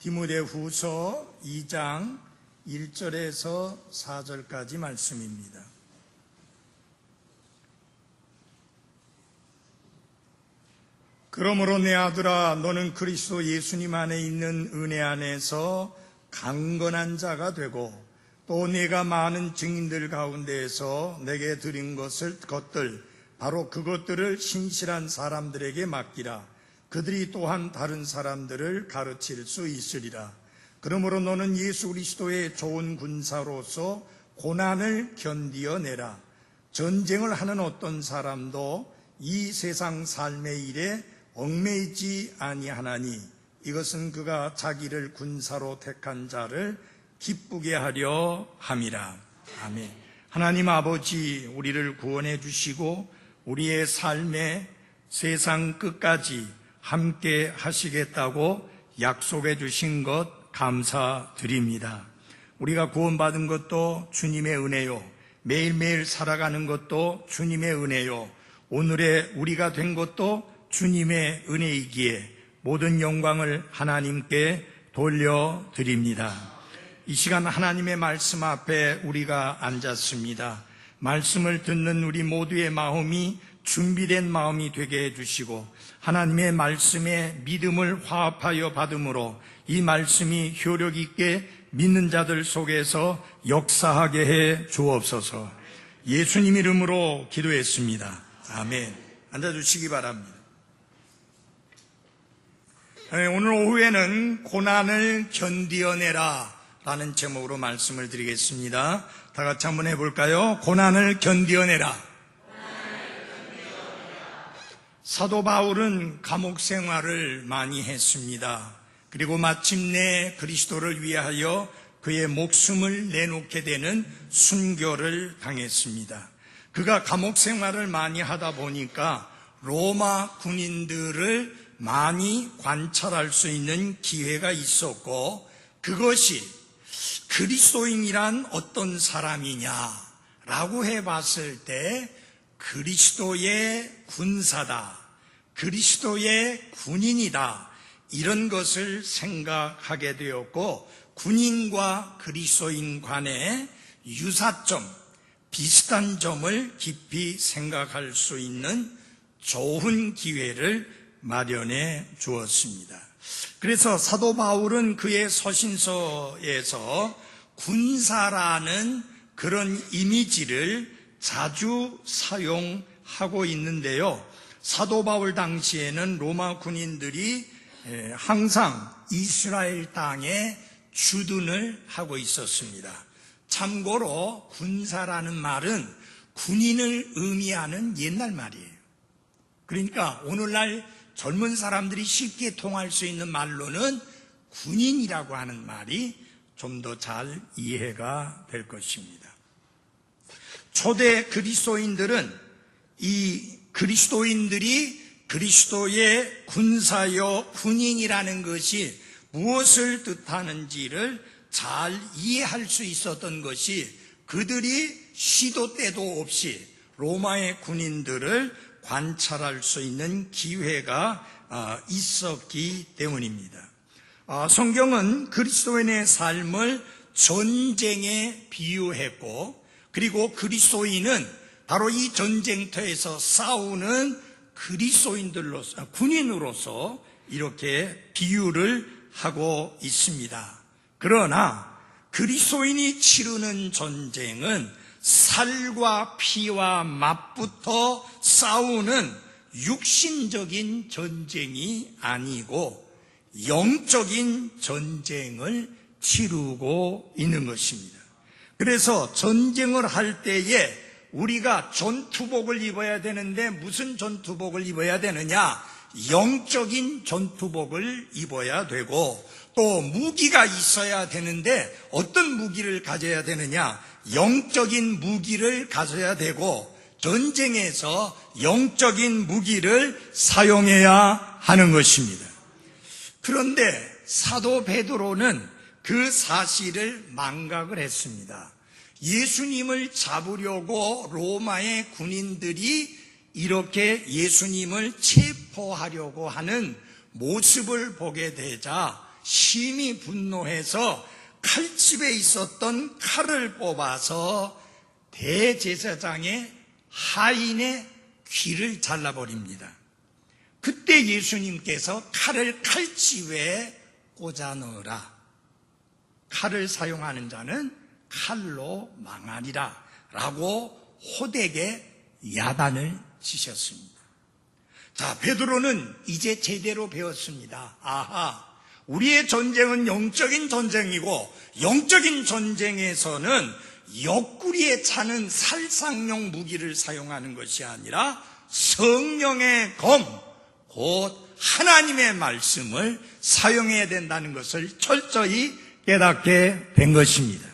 디모데후서 2장 1절에서 4절까지 말씀입니다. 그러므로 내 아들아, 너는 그리스도 예수님 안에 있는 은혜 안에서 강건한 자가 되고, 또 내가 많은 증인들 가운데에서 내게 드린 것들 바로 그것들을 신실한 사람들에게 맡기라. 그들이 또한 다른 사람들을 가르칠 수 있으리라. 그러므로 너는 예수 그리스도의 좋은 군사로서 고난을 견디어내라. 전쟁을 하는 어떤 사람도 이 세상 삶의 일에 얽매이지 아니하나니 이것은 그가 자기를 군사로 택한 자를 기쁘게 하려 함이라. 아멘. 하나님 아버지, 우리를 구원해 주시고 우리의 삶에 세상 끝까지 함께 하시겠다고 약속해 주신 것 감사드립니다. 우리가 구원받은 것도 주님의 은혜요, 매일매일 살아가는 것도 주님의 은혜요, 오늘의 우리가 된 것도 주님의 은혜이기에 모든 영광을 하나님께 돌려드립니다. 이 시간 하나님의 말씀 앞에 우리가 앉았습니다. 말씀을 듣는 우리 모두의 마음이 준비된 마음이 되게 해주시고 하나님의 말씀에 믿음을 화합하여 받음으로 이 말씀이 효력 있게 믿는 자들 속에서 역사하게 해 주옵소서. 예수님 이름으로 기도했습니다. 아멘. 앉아주시기 바랍니다. 오늘 오후에는 고난을 견디어내라 라는 제목으로 말씀을 드리겠습니다. 다 같이 한번 해볼까요? 고난을 견디어내라. 사도 바울은 감옥 생활을 많이 했습니다. 그리고 마침내 그리스도를 위하여 그의 목숨을 내놓게 되는 순교를 당했습니다. 그가 감옥 생활을 많이 하다 보니까 로마 군인들을 많이 관찰할 수 있는 기회가 있었고, 그것이 그리스도인이란 어떤 사람이냐라고 해봤을 때 그리스도의 군사다, 그리스도의 군인이다, 이런 것을 생각하게 되었고, 군인과 그리스도인 간의 유사점, 비슷한 점을 깊이 생각할 수 있는 좋은 기회를 마련해 주었습니다. 그래서 사도 바울은 그의 서신서에서 군사라는 그런 이미지를 자주 사용하고 있는데요. 사도 바울 당시에는 로마 군인들이 항상 이스라엘 땅에 주둔을 하고 있었습니다. 참고로 군사라는 말은 군인을 의미하는 옛날 말이에요. 그러니까 오늘날 젊은 사람들이 쉽게 통할 수 있는 말로는 군인이라고 하는 말이 좀 더 잘 이해가 될 것입니다. 초대 그리스도인들은 이 그리스도인들이 그리스도의 군사요 군인이라는 것이 무엇을 뜻하는지를 잘 이해할 수 있었던 것이 그들이 시도 때도 없이 로마의 군인들을 관찰할 수 있는 기회가 있었기 때문입니다. 성경은 그리스도인의 삶을 전쟁에 비유했고, 그리고 그리스도인은 바로 이 전쟁터에서 싸우는 그리스도인들로서, 군인으로서 이렇게 비유를 하고 있습니다. 그러나 그리스도인이 치르는 전쟁은 살과 피와 맞붙어 싸우는 육신적인 전쟁이 아니고 영적인 전쟁을 치르고 있는 것입니다. 그래서 전쟁을 할 때에 우리가 전투복을 입어야 되는데 무슨 전투복을 입어야 되느냐? 영적인 전투복을 입어야 되고, 또 무기가 있어야 되는데 어떤 무기를 가져야 되느냐? 영적인 무기를 가져야 되고, 전쟁에서 영적인 무기를 사용해야 하는 것입니다. 그런데 사도 베드로는 그 사실을 망각을 했습니다. 예수님을 잡으려고 로마의 군인들이 이렇게 예수님을 체포하려고 하는 모습을 보게 되자 심히 분노해서 칼집에 있었던 칼을 뽑아서 대제사장의 하인의 귀를 잘라버립니다. 그때 예수님께서 칼을 칼집에 꽂아 넣으라. 칼을 사용하는 자는 칼로 망하리라 라고 호되게 야단을 치셨습니다. 자, 베드로는 이제 제대로 배웠습니다. 아하, 우리의 전쟁은 영적인 전쟁이고 영적인 전쟁에서는 옆구리에 차는 살상용 무기를 사용하는 것이 아니라 성령의 검, 곧 하나님의 말씀을 사용해야 된다는 것을 철저히 깨닫게 된 것입니다.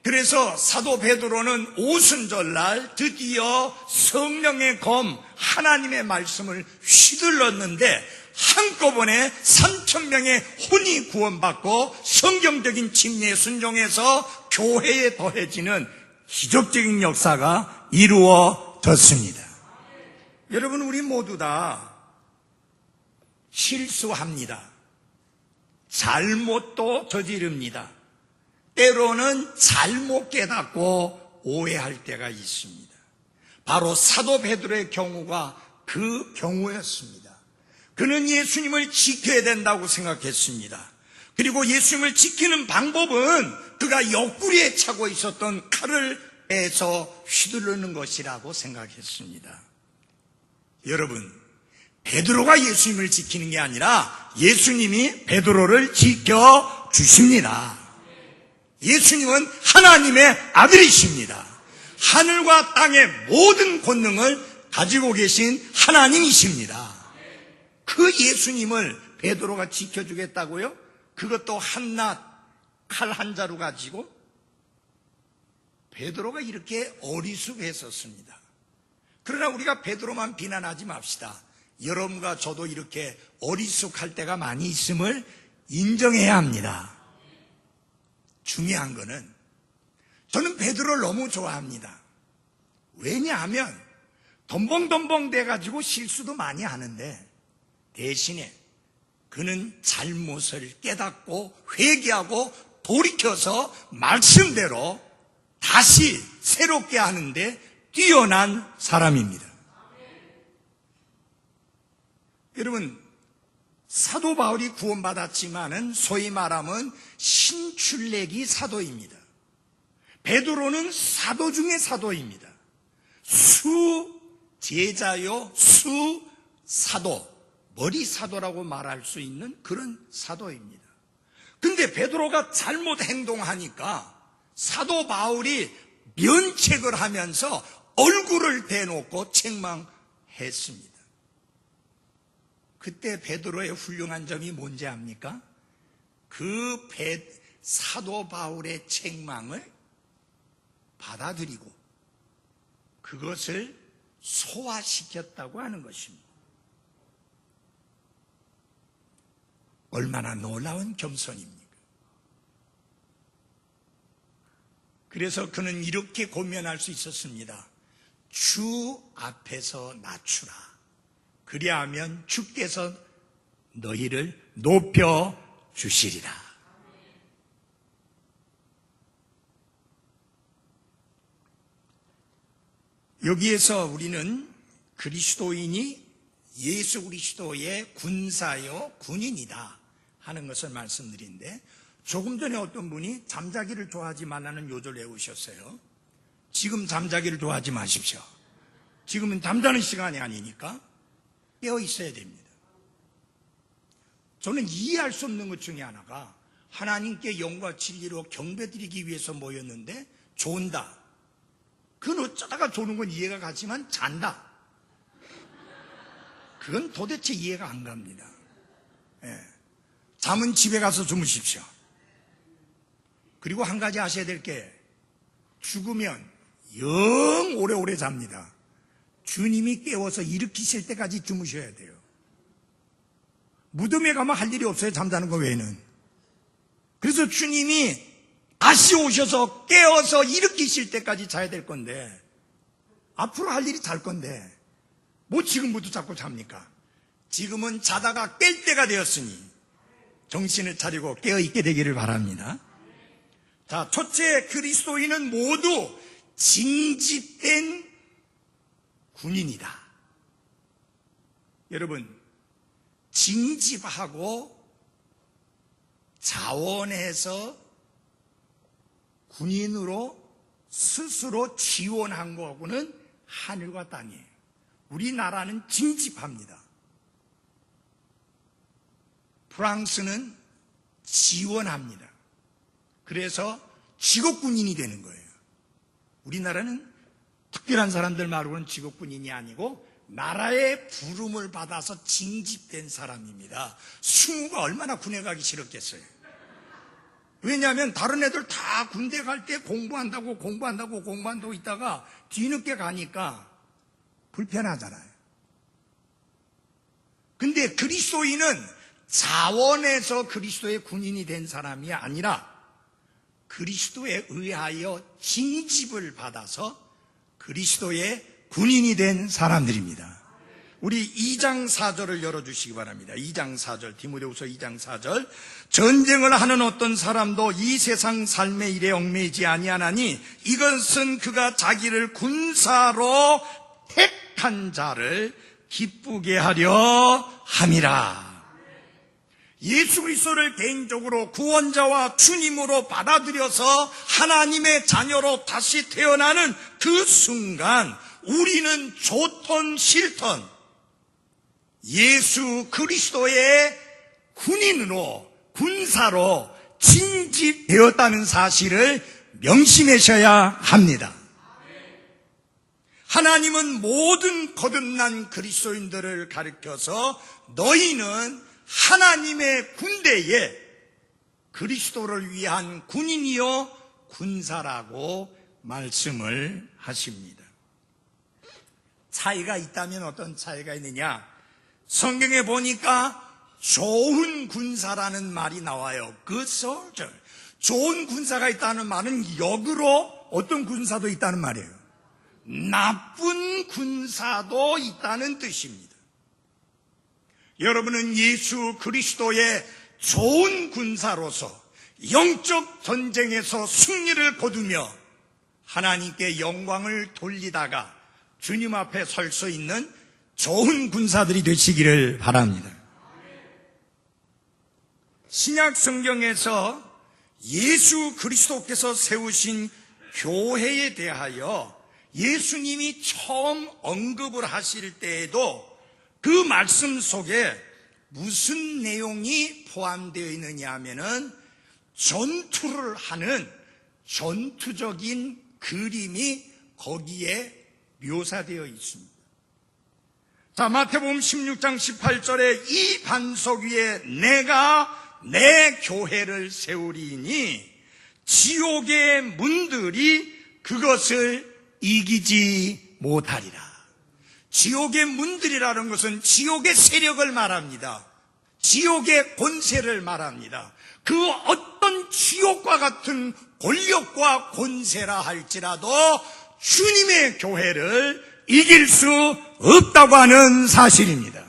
그래서 사도 베드로는 오순절날 드디어 성령의 검, 하나님의 말씀을 휘둘렀는데 한꺼번에 3,000명의 혼이 구원받고 성경적인 침례에 순종해서 교회에 더해지는 기적적인 역사가 이루어졌습니다. 여러분, 우리 모두 다 실수합니다. 잘못도 저지릅니다. 때로는 잘못 깨닫고 오해할 때가 있습니다. 바로 사도 베드로의 경우가 그 경우였습니다. 그는 예수님을 지켜야 된다고 생각했습니다. 그리고 예수님을 지키는 방법은 그가 옆구리에 차고 있었던 칼을 빼서 휘두르는 것이라고 생각했습니다. 여러분, 베드로가 예수님을 지키는 게 아니라 예수님이 베드로를 지켜주십니다. 예수님은 하나님의 아들이십니다. 하늘과 땅의 모든 권능을 가지고 계신 하나님이십니다. 그 예수님을 베드로가 지켜주겠다고요? 그것도 한낱 칼 한 자루 가지고? 베드로가 이렇게 어리숙했었습니다. 그러나 우리가 베드로만 비난하지 맙시다. 여러분과 저도 이렇게 어리숙할 때가 많이 있음을 인정해야 합니다. 중요한 거는 저는 베드로를 너무 좋아합니다. 왜냐하면 덤벙덤벙 돼가지고 실수도 많이 하는데 대신에 그는 잘못을 깨닫고 회개하고 돌이켜서 말씀대로 다시 새롭게 하는데 뛰어난 사람입니다. 여러분, 사도 바울이 구원받았지만은 소위 말하면 신출내기 사도입니다. 베드로는 사도 중에 사도입니다. 수 제자요, 수 사도, 머리 사도라고 말할 수 있는 그런 사도입니다. 근데 베드로가 잘못 행동하니까 사도 바울이 면책을 하면서 얼굴을 대놓고 책망했습니다. 그때 베드로의 훌륭한 점이 뭔지 압니까? 그 사도 바울의 책망을 받아들이고 그것을 소화시켰다고 하는 것입니다. 얼마나 놀라운 겸손입니까? 그래서 그는 이렇게 고면할 수 있었습니다. 주 앞에서 낮추라. 그리하면 주께서 너희를 높여 주시리라. 여기에서 우리는 그리스도인이 예수 그리스도의 군사요 군인이다 하는 것을 말씀드린데, 조금 전에 어떤 분이 잠자기를 좋아하지 말라는 요절을 해오셨어요. 지금 잠자기를 좋아하지 마십시오. 지금은 잠자는 시간이 아니니까 깨어 있어야 됩니다. 저는 이해할 수 없는 것 중에 하나가, 하나님께 영과 진리로 경배드리기 위해서 모였는데 존다. 그건 어쩌다가 조는 건 이해가 가지만 잔다. 그건 도대체 이해가 안 갑니다. 예. 잠은 집에 가서 주무십시오. 그리고 한 가지 아셔야 될 게, 죽으면 영 오래오래 잡니다. 주님이 깨워서 일으키실 때까지 주무셔야 돼요. 무덤에 가면 할 일이 없어요, 잠자는 거 외에는. 그래서 주님이 다시 오셔서 깨워서 일으키실 때까지 자야 될 건데, 앞으로 할 일이 잘 건데 뭐 지금부터 자꾸 잡니까? 지금은 자다가 깰 때가 되었으니 정신을 차리고 깨어있게 되기를 바랍니다. 자, 첫째, 그리스도인은 모두 징집된 군인이다. 여러분, 징집하고 자원해서 군인으로 스스로 지원한 거하고는 하늘과 땅이에요. 우리나라는 징집합니다. 프랑스는 지원합니다. 그래서 직업군인이 되는 거예요. 우리나라는 특별한 사람들 말고는 직업군인이 아니고 나라의 부름을 받아서 징집된 사람입니다. 승우가 얼마나 군에 가기 싫었겠어요. 왜냐하면 다른 애들 다 군대 갈 때 공부한다고 있다가 뒤늦게 가니까 불편하잖아요. 근데 그리스도인은 자원에서 그리스도의 군인이 된 사람이 아니라 그리스도에 의하여 징집을 받아서 그리스도의 군인이 된 사람들입니다. 우리 2장 4절을 열어주시기 바랍니다. 2장 4절, 디모데후서 2장 4절. 전쟁을 하는 어떤 사람도 이 세상 삶의 일에 얽매이지 아니하나니 이것은 그가 자기를 군사로 택한 자를 기쁘게 하려 함이라. 예수 그리스도를 개인적으로 구원자와 주님으로 받아들여서 하나님의 자녀로 다시 태어나는 그 순간 우리는 좋던 싫던 예수 그리스도의 군인으로 군사로 징집되었다는 사실을 명심하셔야 합니다. 하나님은 모든 거듭난 그리스도인들을 가리켜서 너희는 하나님의 군대에 그리스도를 위한 군인이요 군사라고 말씀을 하십니다. 차이가 있다면 어떤 차이가 있느냐? 성경에 보니까 좋은 군사라는 말이 나와요. Good soldier. 좋은 군사가 있다는 말은 역으로 어떤 군사도 있다는 말이에요. 나쁜 군사도 있다는 뜻입니다. 여러분은 예수 그리스도의 좋은 군사로서 영적 전쟁에서 승리를 거두며 하나님께 영광을 돌리다가 주님 앞에 설 수 있는 좋은 군사들이 되시기를 바랍니다. 신약 성경에서 예수 그리스도께서 세우신 교회에 대하여 예수님이 처음 언급을 하실 때에도 그 말씀 속에 무슨 내용이 포함되어 있느냐 하면은 전투를 하는 전투적인 그림이 거기에 묘사되어 있습니다. 자, 마태복음 16장 18절에 이 반석 위에 내가 내 교회를 세우리니 지옥의 문들이 그것을 이기지 못하리라. 지옥의 문들이라는 것은 지옥의 세력을 말합니다. 지옥의 권세를 말합니다. 그 어떤 지옥과 같은 권력과 권세라 할지라도 주님의 교회를 이길 수 없다고 하는 사실입니다.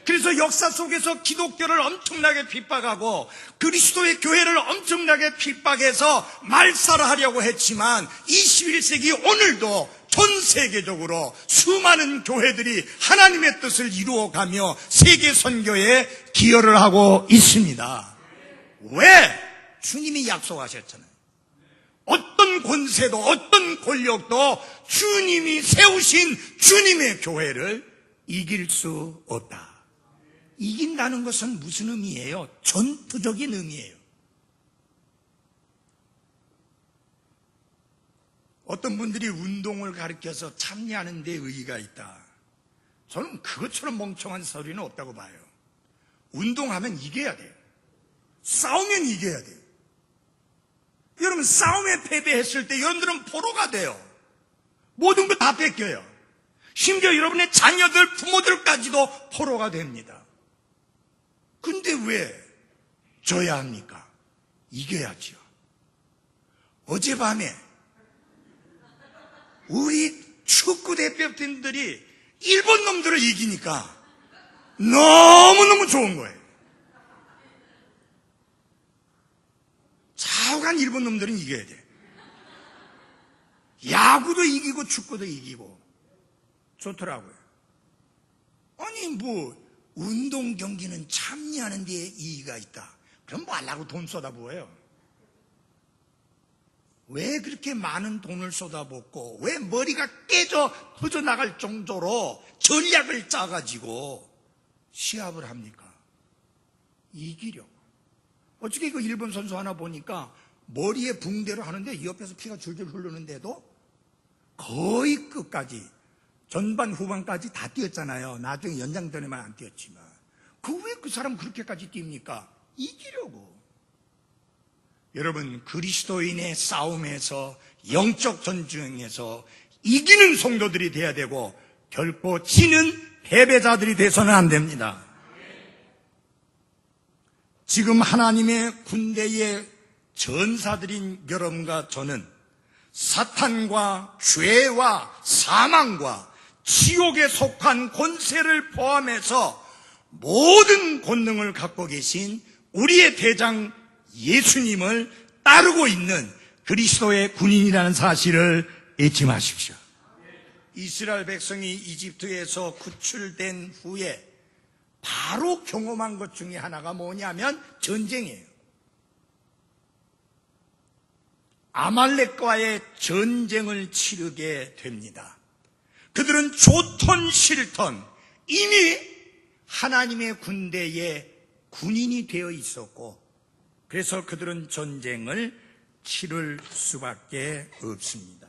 그래서 역사 속에서 기독교를 엄청나게 핍박하고 그리스도의 교회를 엄청나게 핍박해서 말살을 하려고 했지만 21세기 오늘도 전 세계적으로 수많은 교회들이 하나님의 뜻을 이루어가며 세계 선교에 기여를 하고 있습니다. 왜? 주님이 약속하셨잖아요. 어떤 권세도 어떤 권력도 주님이 세우신 주님의 교회를 이길 수 없다. 이긴다는 것은 무슨 의미예요? 전투적인 의미예요. 어떤 분들이 운동을 가리켜서 참여하는 데 의의가 있다. 저는 그것처럼 멍청한 소리는 없다고 봐요. 운동하면 이겨야 돼요. 싸우면 이겨야 돼요. 여러분, 싸움에 패배했을 때 여러분들은 포로가 돼요. 모든 거 다 뺏겨요. 심지어 여러분의 자녀들, 부모들까지도 포로가 됩니다. 근데 왜 져야 합니까? 이겨야지요. 어젯밤에 우리 축구 대표팀들이 일본 놈들을 이기니까 너무너무 좋은 거예요. 똑똑한 일본 놈들은 이겨야 돼. 야구도 이기고 축구도 이기고 좋더라고요. 아니 뭐 운동 경기는 참여하는 데에 이의가 있다. 그럼 뭐 하려고 돈 쏟아부어요? 왜 그렇게 많은 돈을 쏟아붓고 왜 머리가 깨져 퍼져나갈 정도로 전략을 짜가지고 시합을 합니까? 이기려고. 어떻게 그 일본 선수 하나 보니까 머리에 붕대로 하는데 옆에서 피가 줄줄 흐르는데도 거의 끝까지 전반 후반까지 다 뛰었잖아요. 나중에 연장전에만 안 뛰었지만 왜 그 사람 그렇게까지 뜁니까? 이기려고. 여러분, 그리스도인의 싸움에서 영적 전쟁에서 이기는 성도들이 돼야 되고 결코 지는 패배자들이 돼서는 안 됩니다. 지금 하나님의 군대의 전사들인 여러분과 저는 사탄과 죄와 사망과 지옥에 속한 권세를 포함해서 모든 권능을 갖고 계신 우리의 대장 예수님을 따르고 있는 그리스도의 군인이라는 사실을 잊지 마십시오. 이스라엘 백성이 이집트에서 구출된 후에 바로 경험한 것 중에 하나가 뭐냐면 전쟁이에요. 아말렉과의 전쟁을 치르게 됩니다. 그들은 좋던 싫던 이미 하나님의 군대의 군인이 되어 있었고 그래서 그들은 전쟁을 치를 수밖에 없습니다.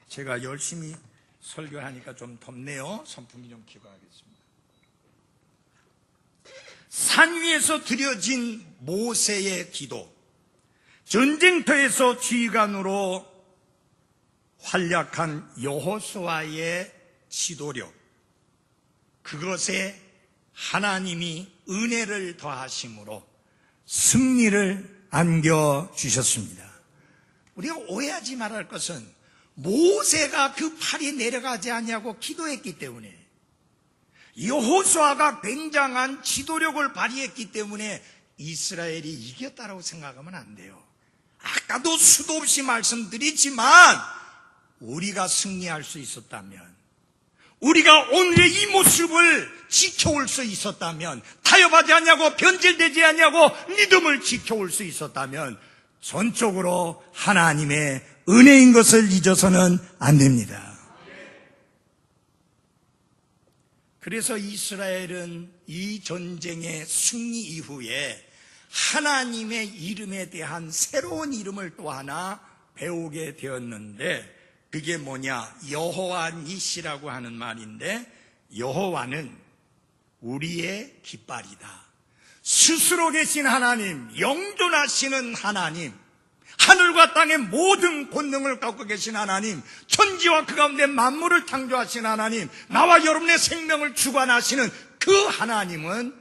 제가 열심히 설교하니까 좀 덥네요. 선풍기 좀 켜고 하겠습니다. 산 위에서 드려진 모세의 기도, 전쟁터에서 지휘관으로 활약한 여호수아의 지도력, 그것에 하나님이 은혜를 더하심으로 승리를 안겨주셨습니다. 우리가 오해하지 말아야 할 것은 모세가 그 팔이 내려가지 않냐고 기도했기 때문에 여호수아가 굉장한 지도력을 발휘했기 때문에 이스라엘이 이겼다라고 생각하면 안 돼요. 아까도 수도 없이 말씀드리지만 우리가 승리할 수 있었다면 우리가 오늘의 이 모습을 지켜올 수 있었다면 타협하지 않냐고 변질되지 않냐고 믿음을 지켜올 수 있었다면 전적으로 하나님의 은혜인 것을 잊어서는 안 됩니다. 그래서 이스라엘은 이 전쟁의 승리 이후에 하나님의 이름에 대한 새로운 이름을 또 하나 배우게 되었는데 그게 뭐냐? 여호와 니시라고 하는 말인데 여호와는 우리의 깃발이다. 스스로 계신 하나님, 영존하시는 하나님, 하늘과 땅의 모든 권능을 갖고 계신 하나님, 천지와 그 가운데 만물을 창조하신 하나님, 나와 여러분의 생명을 주관하시는 그 하나님은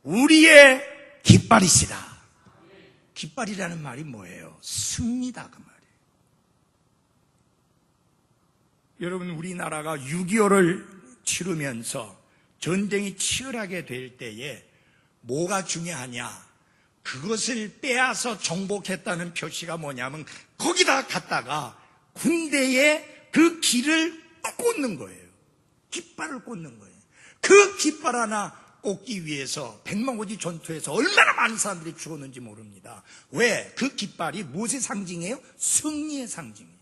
우리의 깃발이시다. 깃발이라는 말이 뭐예요? 승리다 그 말이에요. 여러분, 우리나라가 6.25를 치르면서 전쟁이 치열하게 될 때에 뭐가 중요하냐? 그것을 빼앗아 정복했다는 표시가 뭐냐면 거기다 갖다가 군대에 그 길을 꽂는 거예요. 깃발을 꽂는 거예요. 그 깃발 하나 꽂기 위해서 백만고지 전투에서 얼마나 많은 사람들이 죽었는지 모릅니다. 왜? 그 깃발이 무엇의 상징이에요? 승리의 상징이에요.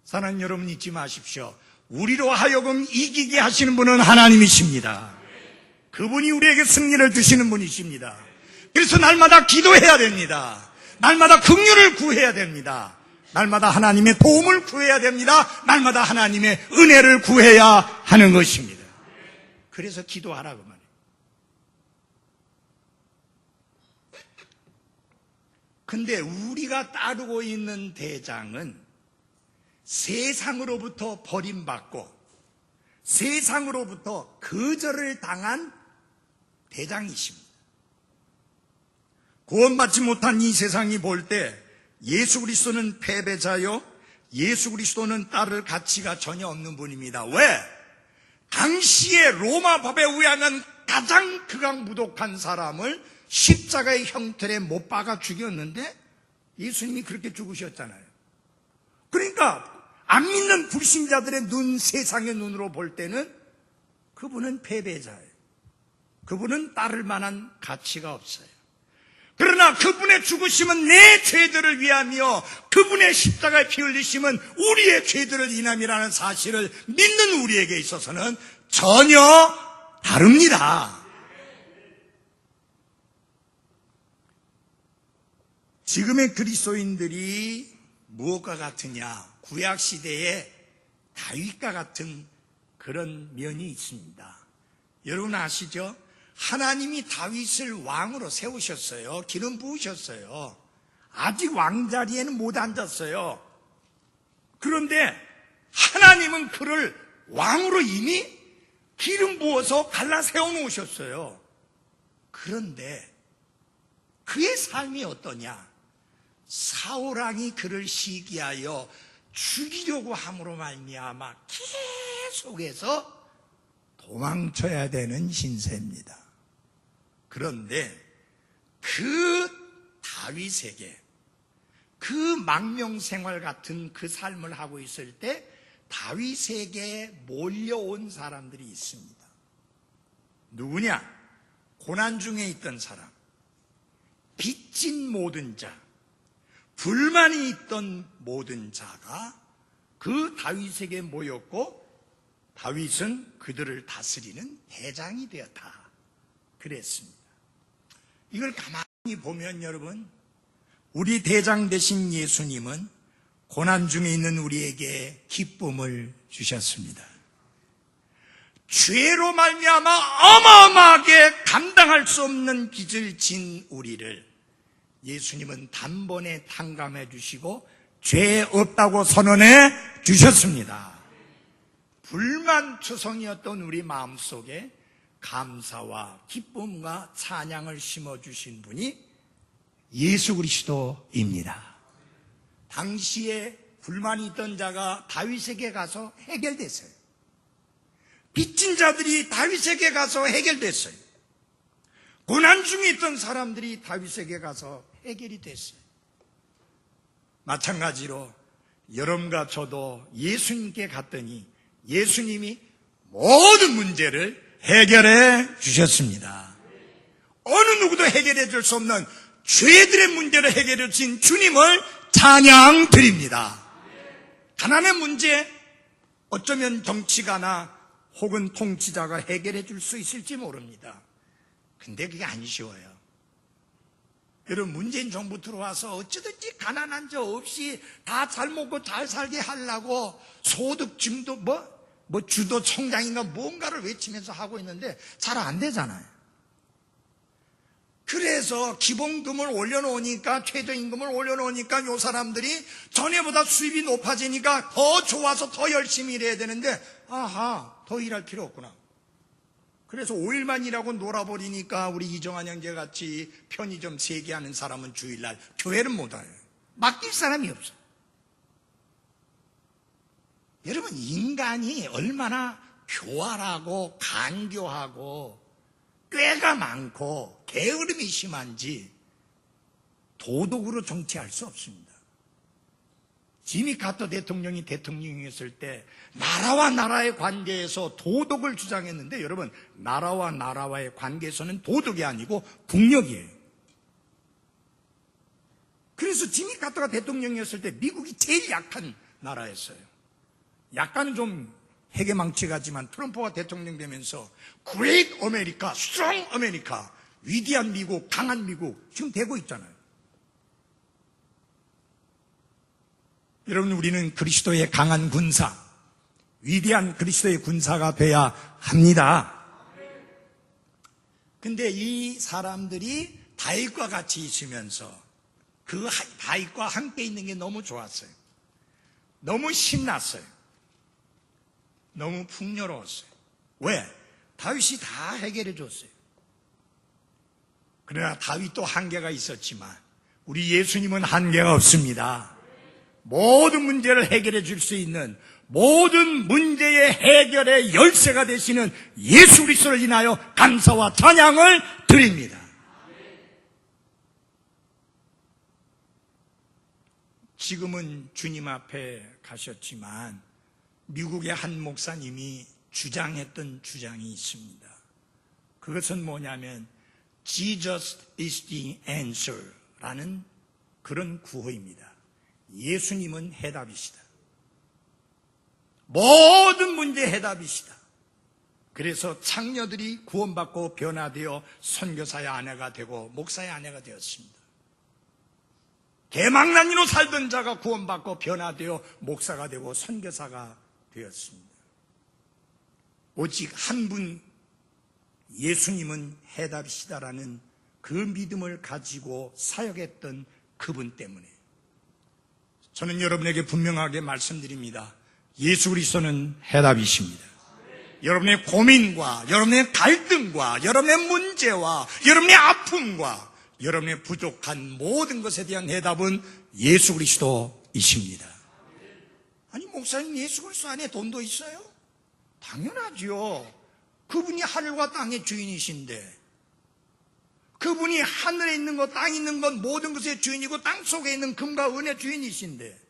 사랑하는 여러분, 잊지 마십시오. 우리로 하여금 이기게 하시는 분은 하나님이십니다. 그분이 우리에게 승리를 주시는 분이십니다. 그래서 날마다 기도해야 됩니다. 날마다 긍휼을 구해야 됩니다. 날마다 하나님의 도움을 구해야 됩니다. 날마다 하나님의 은혜를 구해야 하는 것입니다. 그래서 기도하라고 말해요. 근데 우리가 따르고 있는 대장은 세상으로부터 버림받고 세상으로부터 거절을 당한 대장이십니다. 구원받지 못한 이 세상이 볼 때 예수 그리스도는 패배자요, 예수 그리스도는 따를 가치가 전혀 없는 분입니다. 왜? 당시의 로마 법에 의하면 가장 극악무독한 사람을 십자가의 형틀에 못 박아 죽였는데 예수님이 그렇게 죽으셨잖아요. 그러니까 안 믿는 불신자들의 눈, 세상의 눈으로 볼 때는 그분은 패배자예요. 그분은 따를 만한 가치가 없어요. 그러나 그분의 죽으심은 내 죄들을 위하며 그분의 십자가의 피 흘리심은 우리의 죄들을 인함이라는 사실을 믿는 우리에게 있어서는 전혀 다릅니다. 지금의 그리스도인들이 무엇과 같으냐? 구약시대의 다윗과 같은 그런 면이 있습니다. 여러분 아시죠? 하나님이 다윗을 왕으로 세우셨어요. 기름 부으셨어요. 아직 왕자리에는 못 앉았어요. 그런데 하나님은 그를 왕으로 이미 기름 부어서 갈라 세워놓으셨어요. 그런데 그의 삶이 어떠냐? 사울왕이 그를 시기하여 죽이려고 함으로 말미암아 계속해서 도망쳐야 되는 신세입니다. 그런데 그 다윗에게 그 망명생활 같은 그 삶을 하고 있을 때 다윗에게 몰려온 사람들이 있습니다. 누구냐? 고난 중에 있던 사람, 빚진 모든 자, 불만이 있던 모든 자가 그 다윗에게 모였고 다윗은 그들을 다스리는 대장이 되었다. 그랬습니다. 이걸 가만히 보면 여러분, 우리 대장 되신 예수님은 고난 중에 있는 우리에게 기쁨을 주셨습니다. 죄로 말미암아 어마어마하게 감당할 수 없는 빚을 진 우리를 예수님은 단번에 탕감해 주시고 죄 없다고 선언해 주셨습니다. 불만투성이었던 우리 마음속에 감사와 기쁨과 찬양을 심어주신 분이 예수 그리스도입니다. 당시에 불만이 있던 자가 다윗에게 가서 해결됐어요. 빚진 자들이 다윗에게 가서 해결됐어요. 고난 중에 있던 사람들이 다윗에게 가서 해결이 됐어요. 마찬가지로 여러분과 저도 예수님께 갔더니 예수님이 모든 문제를 해결해 주셨습니다. 어느 누구도 해결해 줄 수 없는 죄들의 문제를 해결해 주신 주님을 찬양 드립니다. 가난의 문제, 어쩌면 정치가나 혹은 통치자가 해결해 줄 수 있을지 모릅니다. 근데 그게 안 쉬워요. 여러분, 문재인 정부 들어와서 어쩌든지 가난한 자 없이 다 잘 먹고 잘 살게 하려고 소득 증도 뭐 주도 총장인가 뭔가를 외치면서 하고 있는데 잘 안 되잖아요. 그래서 기본금을 올려놓으니까, 최저임금을 올려놓으니까 요 사람들이 전에보다 수입이 높아지니까 더 좋아서 더 열심히 일해야 되는데, 아하, 더 일할 필요 없구나. 그래서 5일만 일하고 놀아버리니까 우리 이정환 형제 같이 편의점 3개 하는 사람은 주일날 교회를 못 와요. 맡길 사람이 없어. 여러분, 인간이 얼마나 교활하고 간교하고 꾀가 많고 게으름이 심한지 도덕으로 정치할 수 없습니다. 지미 카터 대통령이 대통령이었을 때 나라와 나라의 관계에서 도덕을 주장했는데, 여러분, 나라와 나라와의 관계에서는 도덕이 아니고 국력이에요. 그래서 지미 카터가 대통령이었을 때 미국이 제일 약한 나라였어요. 약간은 좀 해계망측하지만 트럼프가 대통령 되면서 Great America, Strong America, 위대한 미국, 강한 미국 지금 되고 있잖아요. 여러분, 우리는 그리스도의 강한 군사, 위대한 그리스도의 군사가 돼야 합니다. 근데 이 사람들이 다윗과 같이 있으면서 그 다윗과 함께 있는 게 너무 좋았어요. 너무 신났어요. 너무 풍요로웠어요. 왜? 다윗이 다 해결해 줬어요. 그러나 다윗도 한계가 있었지만 우리 예수님은 한계가 없습니다. 모든 문제를 해결해 줄 수 있는, 모든 문제의 해결의 열쇠가 되시는 예수 그리스도를 인하여 감사와 찬양을 드립니다. 지금은 주님 앞에 가셨지만 미국의 한 목사님이 주장했던 주장이 있습니다. 그것은 뭐냐면 Jesus is the answer 라는 그런 구호입니다. 예수님은 해답이시다. 모든 문제의 해답이시다. 그래서 창녀들이 구원받고 변화되어 선교사의 아내가 되고 목사의 아내가 되었습니다. 개망난이로 살던 자가 구원받고 변화되어 목사가 되고 선교사가 되었습니다. 오직 한 분 예수님은 해답이시다라는 그 믿음을 가지고 사역했던 그분 때문에 저는 여러분에게 분명하게 말씀드립니다. 예수 그리스도는 해답이십니다. 여러분의 고민과 여러분의 갈등과 여러분의 문제와 여러분의 아픔과 여러분의 부족한 모든 것에 대한 해답은 예수 그리스도이십니다. 아니 목사님 예수 그리스도 안에 돈도 있어요? 당연하죠. 그분이 하늘과 땅의 주인이신데 그분이 하늘에 있는 것, 땅에 있는 것 모든 것의 주인이고 땅 속에 있는 금과 은의 주인이신데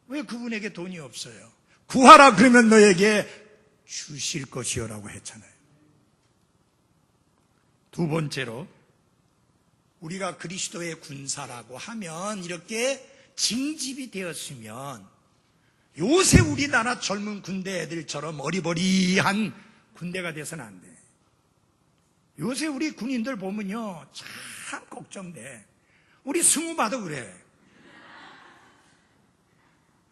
왜 그분에게 돈이 없어요? 구하라 그러면 너에게 주실 것이요라고 했잖아요. 두 번째로 우리가 그리스도의 군사라고 하면 이렇게 징집이 되었으면 요새 우리나라 젊은 군대 애들처럼 어리버리한 군대가 돼서는 안 돼. 요새 우리 군인들 보면요 참 걱정돼. 우리 승우 봐도 그래.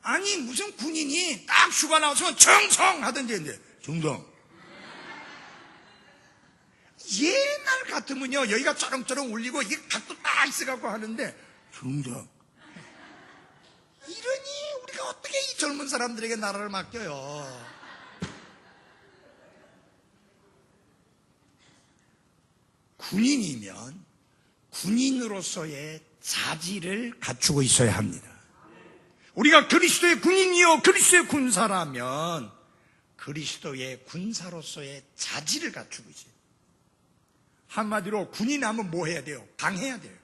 아니 무슨 군인이 딱 휴가 나와서 정성 하던데 정성. 옛날 같으면요 여기가 쩌렁쩌렁 울리고 이게 각도 딱 있어갖고 하는데 정성. 이러니 우리가 어떻게 이 젊은 사람들에게 나라를 맡겨요? 군인이면 군인으로서의 자질을 갖추고 있어야 합니다. 우리가 그리스도의 군인이요 그리스도의 군사라면 그리스도의 군사로서의 자질을 갖추고 있어요. 한마디로 군인하면 뭐 해야 돼요? 강해야 돼요.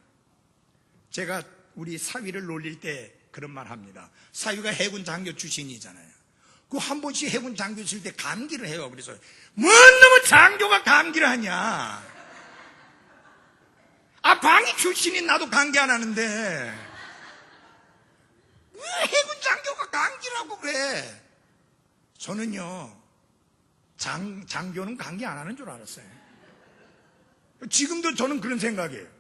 제가 우리 사위를 놀릴 때 그런 말 합니다. 사위가 해군 장교 출신이잖아요. 그 한 번씩 해군 장교 있을 때 감기를 해요. 그래서 뭔 놈의 장교가 감기를 하냐? 아 방위 출신인 나도 감기 안 하는데 왜 해군 장교가 감기를 하고 그래? 저는요 장교는 감기 안 하는 줄 알았어요. 지금도 저는 그런 생각이에요.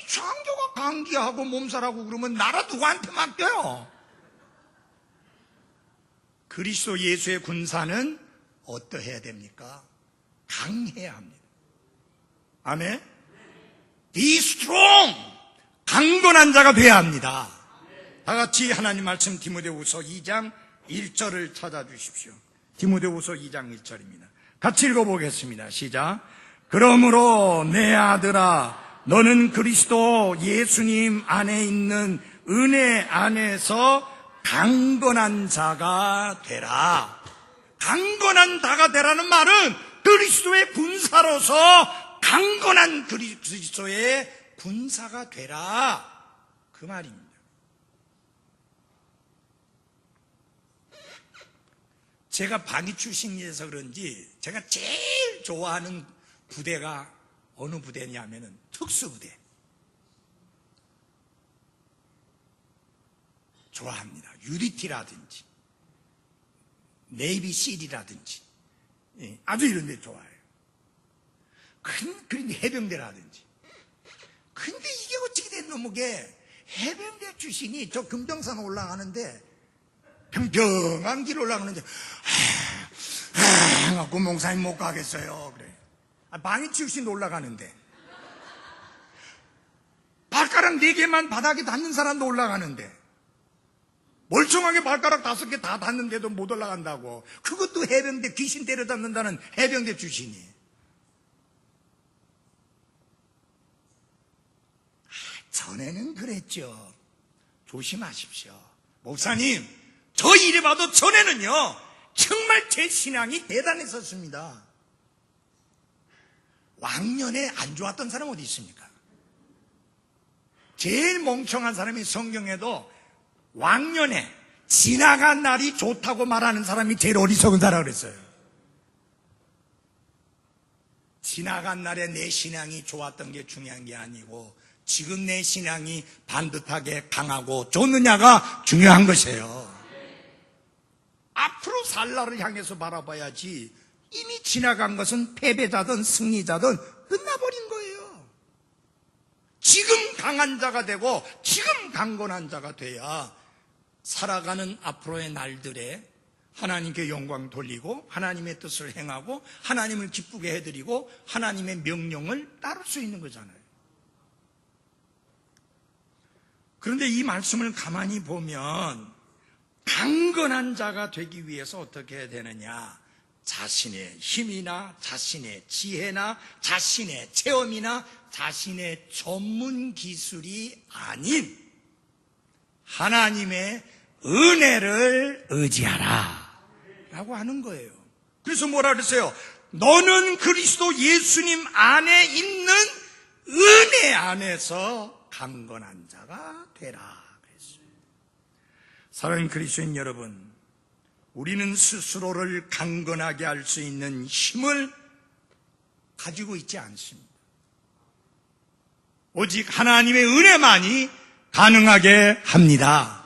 장교가 감기하고 몸살하고 그러면 나라 누구한테 맡겨요? 그리스도 예수의 군사는 어떠해야 됩니까? 강해야 합니다. 아멘? Be strong! 강건한 자가 되어야 합니다. 다 같이 하나님 말씀 디모데후서 2장 1절을 찾아주십시오. 디모데후서 2장 1절입니다. 같이 읽어보겠습니다. 시작. 그러므로 내 아들아 너는 그리스도 예수님 안에 있는 은혜 안에서 강건한 자가 되라. 강건한 자가 되라는 말은 그리스도의 군사로서 강건한 그리스도의 군사가 되라 그 말입니다. 제가 방위 출신이라서 그런지 제가 제일 좋아하는 부대가 어느 부대냐면은 특수부대. 좋아합니다. UDT라든지 네이비 실이라든지 아주 이런 데 좋아해요. 그런데 해병대라든지. 근데 이게 어떻게 된 놈에게 해병대 출신이 저 금정산 올라가는데 평평한 길 올라가는데 갖고 목사님 못 가겠어요. 그래. 방위 출신 올라가는데 발가락 4개만 바닥에 닿는 사람도 올라가는데 멀쩡하게 발가락 5개 다 닿는데도 못 올라간다고. 그것도 해병대 귀신 때려잡는다는 해병대 출신이. 전에는 그랬죠. 조심하십시오. 목사님, 저 이래 봐도 전에는요 정말 제 신앙이 대단했었습니다. 왕년에 안 좋았던 사람 어디 있습니까? 제일 멍청한 사람이 성경에도 왕년에 지나간 날이 좋다고 말하는 사람이 제일 어리석은 사람이라고 그랬어요. 지나간 날에 내 신앙이 좋았던 게 중요한 게 아니고 지금 내 신앙이 반듯하게 강하고 좋느냐가 중요한 것이에요. 앞으로 살 날을 향해서 바라봐야지 이미 지나간 것은 패배자든 승리자든 끝나버린 거예요. 지금 강한 자가 되고 지금 강건한 자가 돼야 살아가는 앞으로의 날들에 하나님께 영광 돌리고 하나님의 뜻을 행하고 하나님을 기쁘게 해드리고 하나님의 명령을 따를 수 있는 거잖아요. 그런데 이 말씀을 가만히 보면 강건한 자가 되기 위해서 어떻게 해야 되느냐? 자신의 힘이나 자신의 지혜나 자신의 체험이나 자신의 전문 기술이 아닌 하나님의 은혜를 의지하라 라고 하는 거예요. 그래서 뭐라 그랬어요? 너는 그리스도 예수님 안에 있는 은혜 안에서 강건한 자가 되라 그랬어요. 사랑하는 그리스도인 여러분, 우리는 스스로를 강건하게 할 수 있는 힘을 가지고 있지 않습니다. 오직 하나님의 은혜만이 가능하게 합니다.